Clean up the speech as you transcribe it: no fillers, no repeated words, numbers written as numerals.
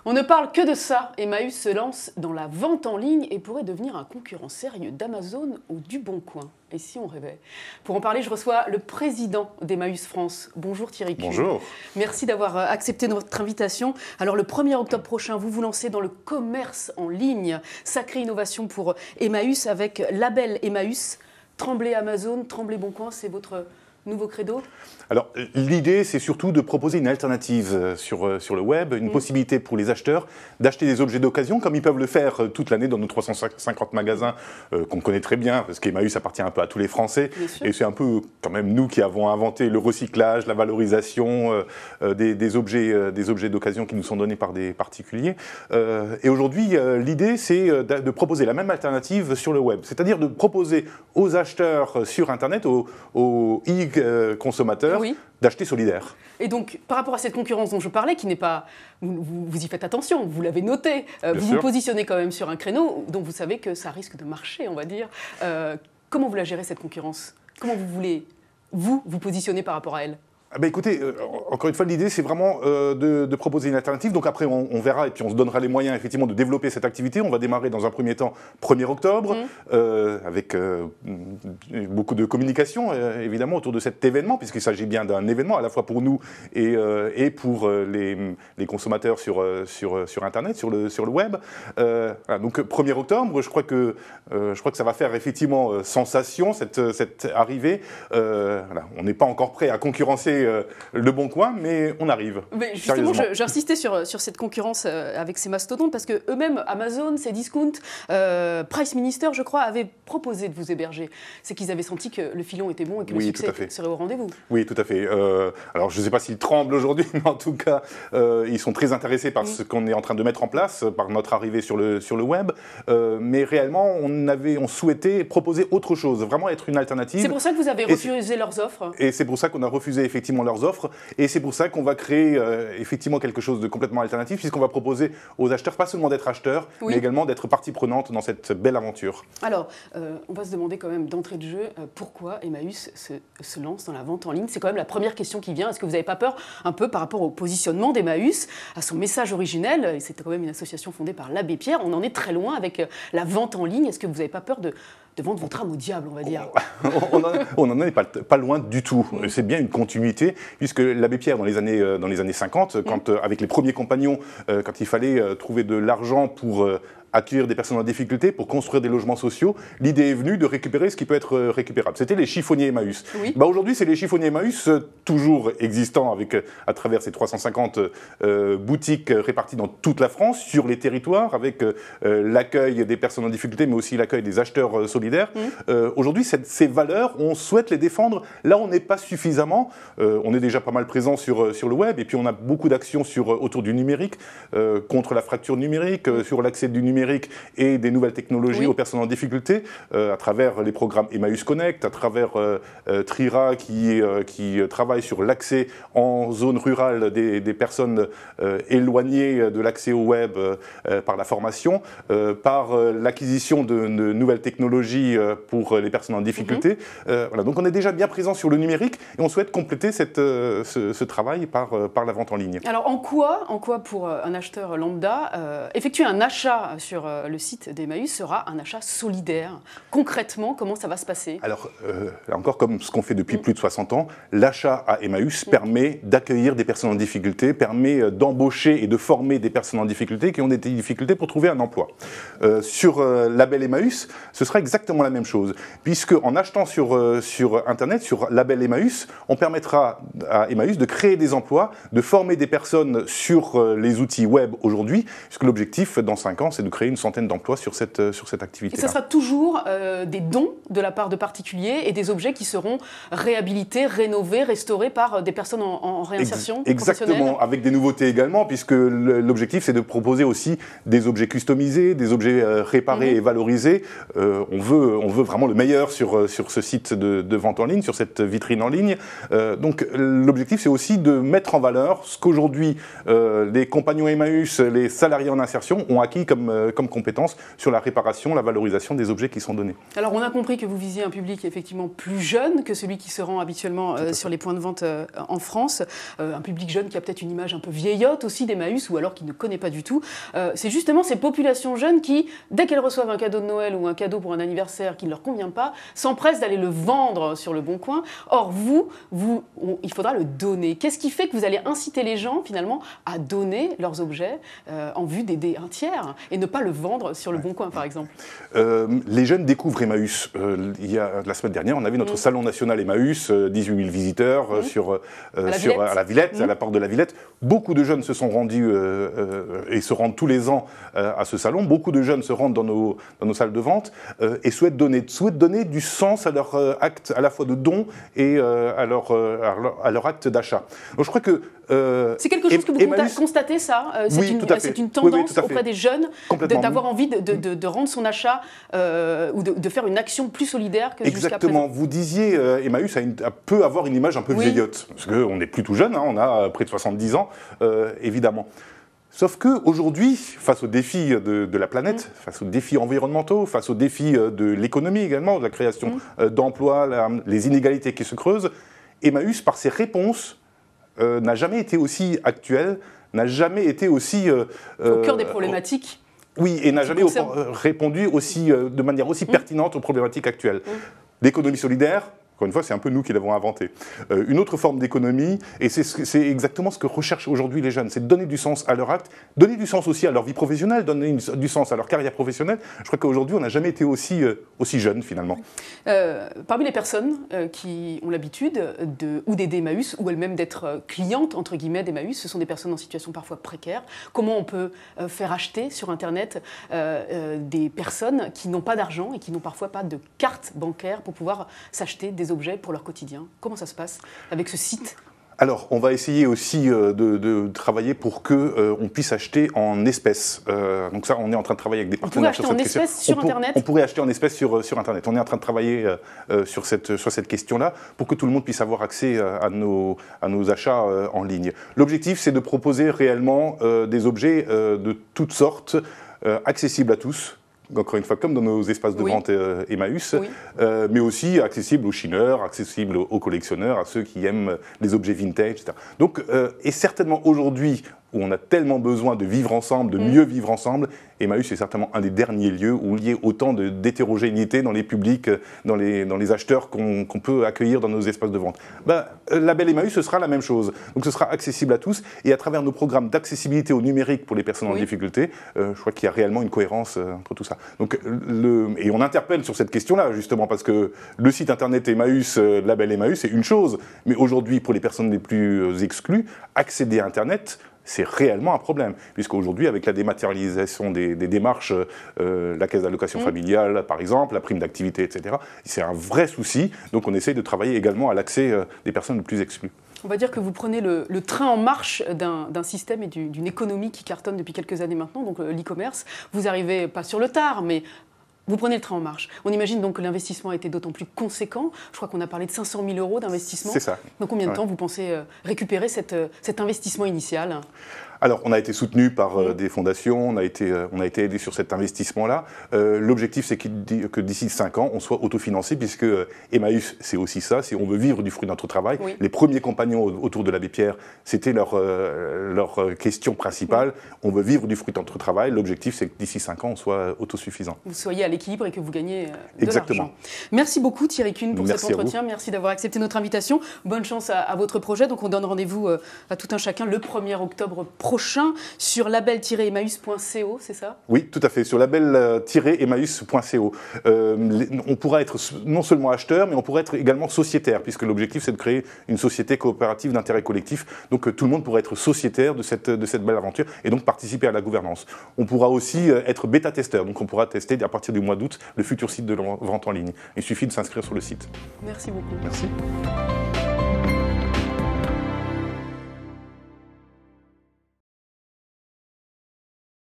On ne parle que de ça. Emmaüs se lance dans la vente en ligne et pourrait devenir un concurrent sérieux d'Amazon ou du Bon Coin. Et si on rêvait? Pour en parler, je reçois le président d'Emmaüs France. Bonjour Thierry Cuve. Bonjour. Merci d'avoir accepté notre invitation. Alors le 1er octobre prochain, vous vous lancez dans le commerce en ligne. Sacrée innovation pour Emmaüs avec Label Emmaüs. Tremblay Amazon, Tremblay Bon Coin, c'est votre nouveau credo? Alors, l'idée, c'est surtout de proposer une alternative sur le web, une possibilité pour les acheteurs d'acheter des objets d'occasion, comme ils peuvent le faire toute l'année dans nos 350 magasins qu'on connaît très bien, parce qu'Emmaüs appartient un peu à tous les Français. Et c'est un peu, quand même, nous qui avons inventé le recyclage, la valorisation des objets d'occasion qui nous sont donnés par des particuliers. Et aujourd'hui, l'idée, c'est de proposer la même alternative sur le web, c'est-à-dire de proposer aux acheteurs sur Internet, aux e-consommateurs, oui, d'acheter solidaire. Et donc, par rapport à cette concurrence dont je parlais, qui n'est pas... Vous y faites attention, vous l'avez noté, vous vous positionnez quand même sur un créneau dont vous savez que ça risque de marcher, on va dire. Comment vous la gérez, cette concurrence? Comment vous voulez, vous positionner par rapport à elle? Écoutez, encore une fois, l'idée, c'est vraiment de proposer une alternative. Donc après, on verra et puis on se donnera les moyens, effectivement, de développer cette activité. On va démarrer dans un premier temps 1er octobre, avec beaucoup de communication, évidemment, autour de cet événement, puisqu'il s'agit bien d'un événement, à la fois pour nous et pour les consommateurs sur Internet, sur le web. Voilà, donc 1er octobre, je crois que ça va faire effectivement sensation, cette arrivée. Voilà, on n'est pas encore prêt à concurrencer le Bon Coin, mais on arrive. Mais justement, j'insistais sur cette concurrence avec ces mastodontes, parce que eux-mêmes, Amazon, Cdiscount, Price Minister, je crois, avaient proposé de vous héberger. C'est qu'ils avaient senti que le filon était bon et que le succès serait au rendez-vous. Oui, tout à fait. Alors, je ne sais pas s'ils tremblent aujourd'hui, mais en tout cas, ils sont très intéressés par ce qu'on est en train de mettre en place, par notre arrivée sur le web. Mais réellement, on souhaitait proposer autre chose, vraiment être une alternative. C'est pour ça que vous avez refusé leurs offres? Et c'est pour ça qu'on a refusé effectivement leurs offres, et c'est pour ça qu'on va créer effectivement quelque chose de complètement alternatif, puisqu'on va proposer aux acheteurs pas seulement d'être acheteurs, mais également d'être partie prenante dans cette belle aventure. Alors, on va se demander quand même d'entrée de jeu, pourquoi Emmaüs se lance dans la vente en ligne? C'est quand même la première question qui vient. Est-ce que vous n'avez pas peur, un peu par rapport au positionnement d'Emmaüs, à son message originel? Et c'était quand même une association fondée par l'abbé Pierre. On en est très loin avec la vente en ligne. Est-ce que vous n'avez pas peur de vendre votre âme au diable, on va dire? On n'en est pas loin du tout. C'est bien une continuité, puisque l'abbé Pierre, dans les années 50, quand, avec les premiers compagnons, quand il fallait trouver de l'argent pour accueillir des personnes en difficulté, pour construire des logements sociaux, l'idée est venue de récupérer ce qui peut être récupérable. C'était les chiffonniers Emmaüs. Oui. Aujourd'hui, c'est les chiffonniers Emmaüs, toujours existants à travers ces 350 boutiques réparties dans toute la France, sur les territoires, avec l'accueil des personnes en difficulté, mais aussi l'accueil des acheteurs solidaires. Aujourd'hui, ces valeurs, on souhaite les défendre. Là, on n'est pas suffisamment. On est déjà pas mal présent sur le web, et puis on a beaucoup d'actions autour du numérique, contre la fracture numérique, sur l'accès du numérique et des nouvelles technologies aux personnes en difficulté, à travers les programmes Emmaüs Connect, à travers Trira qui travaille sur l'accès en zone rurale des personnes éloignées de l'accès au web par la formation, par l'acquisition de nouvelles technologies pour les personnes en difficulté. Voilà, donc on est déjà bien présent sur le numérique et on souhaite compléter ce travail par la vente en ligne. Alors en quoi pour un acheteur lambda, effectuer un achat sur le site d'Emmaüs sera un achat solidaire? Concrètement, comment ça va se passer? Alors, là encore, comme ce qu'on fait depuis plus de 60 ans, l'achat à Emmaüs permet d'accueillir des personnes en difficulté, permet d'embaucher et de former des personnes en difficulté qui ont des difficultés pour trouver un emploi. Sur Label Emmaüs, ce sera exactement la même chose, puisque en achetant sur Internet, sur Label Emmaüs, on permettra à Emmaüs de créer des emplois, de former des personnes sur les outils web aujourd'hui, puisque l'objectif, dans 5 ans, c'est de créer une centaine d'emplois sur cette activité. Et ça sera toujours des dons de la part de particuliers et des objets qui seront réhabilités, rénovés, restaurés par des personnes en réinsertion Exactement, avec des nouveautés également, puisque l'objectif, c'est de proposer aussi des objets customisés, des objets réparés et valorisés. On veut vraiment le meilleur sur ce site de vente en ligne, sur cette vitrine en ligne. Donc l'objectif, c'est aussi de mettre en valeur ce qu'aujourd'hui les compagnons Emmaüs, les salariés en insertion ont acquis comme comme compétence sur la réparation, la valorisation des objets qui sont donnés. Alors on a compris que vous visiez un public effectivement plus jeune que celui qui se rend habituellement sur les points de vente en France, un public jeune qui a peut-être une image un peu vieillotte aussi d'Emmaüs ou alors qui ne connaît pas du tout. C'est justement ces populations jeunes qui, dès qu'elles reçoivent un cadeau de Noël ou un cadeau pour un anniversaire qui ne leur convient pas, s'empressent d'aller le vendre sur le Bon Coin. Or il faudra le donner. Qu'est-ce qui fait que vous allez inciter les gens finalement à donner leurs objets en vue d'aider un tiers et ne pas le vendre sur le Bon Coin par exemple? Les jeunes découvrent Emmaüs. La semaine dernière, on avait notre salon national Emmaüs, 18 000 visiteurs à la Villette, à la porte de la Villette. Beaucoup de jeunes se sont rendus et se rendent tous les ans à ce salon. Beaucoup de jeunes se rendent dans nos salles de vente et souhaitent donner du sens à leur acte à la fois de don et à leur acte d'achat. Donc je crois que c'est quelque chose que vous constatez, ça c'est une tendance auprès des jeunes d'avoir envie de rendre son achat ou de faire une action plus solidaire que jusqu'à présent. Exactement. Vous disiez, Emmaüs peut avoir une image un peu vieillotte, parce qu'on n'est plus tout jeune, on a près de 70 ans, évidemment. Sauf qu'aujourd'hui, face aux défis de la planète, face aux défis environnementaux, face aux défis de l'économie également, de la création d'emplois, les inégalités qui se creusent, Emmaüs, par ses réponses, n'a jamais été aussi actuel, n'a jamais été aussi... au cœur des problématiques. Oui, et n'a jamais répondu de manière aussi pertinente aux problématiques actuelles. L'économie solidaire, encore une fois, c'est un peu nous qui l'avons inventé. Une autre forme d'économie, et c'est exactement ce que recherchent aujourd'hui les jeunes, c'est de donner du sens à leur acte, donner du sens aussi à leur vie professionnelle, donner du sens à leur carrière professionnelle. Je crois qu'aujourd'hui, on n'a jamais été aussi jeunes, finalement. Parmi les personnes qui ont l'habitude ou d'aider Emmaüs, ou elles-mêmes d'être clientes, entre guillemets, d'Emmaüs, ce sont des personnes en situation parfois précaire. Comment on peut faire acheter sur Internet des personnes qui n'ont pas d'argent et qui n'ont parfois pas de carte bancaire pour pouvoir s'acheter des objets pour leur quotidien? Comment ça se passe avec ce site? Alors, on va essayer aussi de travailler pour qu'on puisse acheter en espèces. Donc ça, on est en train de travailler avec des partenaires sur cette question. On pourrait acheter en espèces sur Internet? On pourrait acheter en espèces sur Internet. On est en train de travailler sur cette question-là pour que tout le monde puisse avoir accès à nos achats en ligne. L'objectif, c'est de proposer réellement des objets de toutes sortes, accessibles à tous. Encore une fois, comme dans nos espaces de vente Emmaüs, mais aussi accessible aux chineurs, accessible aux collectionneurs, à ceux qui aiment les objets vintage, etc. Donc, et certainement aujourd'hui, où on a tellement besoin de vivre ensemble, de mieux vivre ensemble, Emmaüs est certainement un des derniers lieux où il y a autant d'hétérogénéité dans les publics, dans les acheteurs qu'on peut accueillir dans nos espaces de vente. Label Emmaüs, ce sera la même chose. Donc ce sera accessible à tous, et à travers nos programmes d'accessibilité au numérique pour les personnes en difficulté, je crois qu'il y a réellement une cohérence entre tout ça. Donc, et on interpelle sur cette question-là, justement, parce que le site internet Emmaüs, Label Emmaüs, c'est une chose, mais aujourd'hui, pour les personnes les plus exclues, accéder à Internet, c'est réellement un problème, puisqu'aujourd'hui, avec la dématérialisation des démarches, la caisse d'allocation familiale, par exemple, la prime d'activité, etc., c'est un vrai souci. Donc on essaye de travailler également à l'accès des personnes les plus exclues. On va dire que vous prenez le train en marche d'un système et d'une économie qui cartonne depuis quelques années maintenant, donc l'e-commerce. Vous arrivez pas sur le tard, mais vous prenez le train en marche. On imagine donc que l'investissement a été d'autant plus conséquent. Je crois qu'on a parlé de 500 000 € d'investissement. C'est ça. Dans combien de temps vous pensez récupérer cet investissement initial ? Alors, on a été soutenu par des fondations, on a été aidé sur cet investissement-là. L'objectif, c'est que d'ici 5 ans, on soit autofinancé, puisque Emmaüs, c'est aussi ça, on veut vivre du fruit de notre travail. Oui. Les premiers compagnons autour de l'Abbé Pierre, c'était leur question principale. On veut vivre du fruit de notre travail. L'objectif, c'est que d'ici 5 ans, on soit autosuffisant. Vous soyez à l'équilibre et que vous gagnez de l'argent. Merci beaucoup Thierry Kuhn pour cet entretien. Merci d'avoir accepté notre invitation. Bonne chance à votre projet. Donc, on donne rendez-vous à tout un chacun le 1er octobre prochain sur label-emmaüs.co, c'est ça? Oui, tout à fait, sur label-emmaüs.co. On pourra être non seulement acheteur, mais on pourra être également sociétaire, puisque l'objectif, c'est de créer une société coopérative d'intérêt collectif. Donc tout le monde pourra être sociétaire de cette belle aventure et donc participer à la gouvernance. On pourra aussi être bêta-testeur, donc on pourra tester à partir du mois d'août le futur site de vente en ligne. Il suffit de s'inscrire sur le site. Merci beaucoup. Merci.